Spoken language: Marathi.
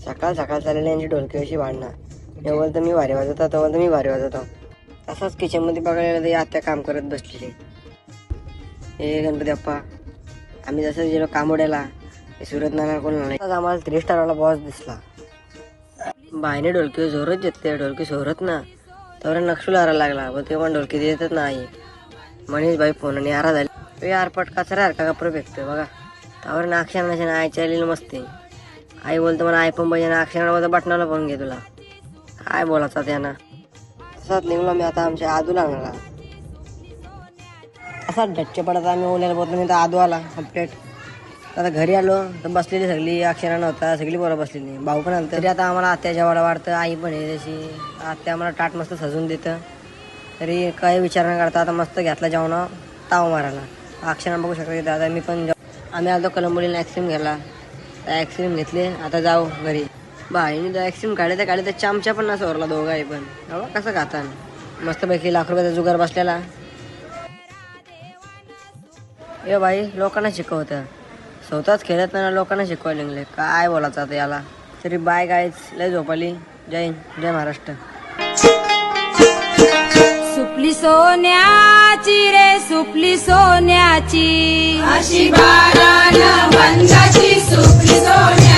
सकाळ सकाळ चाललेली यांची ढोलकी अशी भांडणं. हे बोलतं मी भारी वाजवतो, तो बोलतो मी भारी वाजवतो. तसाच किचन मध्ये बघायला गेलं तर आत्या काम करत बसलेली. हे गणपती बाप्पा, आम्ही जसं गेलो कामोड्याला, सुरत नाना कोण नाही, आम्हाला 3 स्टारवाला बॉस दिसला. बाईने ढोलकी जोरत घेतले, ढोलकी सोरत ना तर नक्षू लारा लागला. व ते पण ढोलकी देतच नाही. मनीष भाई फोन यारा झाली. यार पटका सारखा कपडे फेकतोय बघा. त्यावर नाक्षांना आईच्या आलेलं मस्ती. आई बोलतो मला आई पण पाहिजे ना, अक्षराला बटनाला फोन घे तुला. काय बोलायचा त्यांना. तसाच निघलो मी आता आमच्या आदू लागला. असा डच्चे पडत आम्ही ओल्याला बोलतो मी तर आदू आला कंप्लेट. आता घरी आलो तर बसलेली सगळी, अक्षरा नव्हता, सगळी पोरं बसलेली, भाऊ पण आलं. तरी आता आम्हाला आत्याच्या वाडा वाढतं, आई पण आहे तशी. आत्या आम्हाला टाट मस्त सजून देतं. तरी काही विचार न करता आता मस्त घेतला जेवण ताव मारायला. अक्षरा बघू शकता दादा मी पण आम्ही आलो कलंबोलीला आईस्क्रीम घ्यायला. आईस्क्रीम घेतली, आता जाऊ घरी. बाईने आईस्क्रीम काढले तर चामच्या पण नसं ओरला दोघं आहे पण. कसं खाता मस्तपैकी लाख रुपयाचा जुगार बसलेला. ए बाई लोकांना शिकवतं, स्वतःच खेळत नाही लोकांना शिकवायला लागले. काय बोलायचं आता याला. तरी बाय गाईच, लय झोपाली. जय हिंद, जय महाराष्ट्र. सुपली सोन्याची रे सुपली सोन्याची, अशी बारान वंदाची सुपली सोन्या.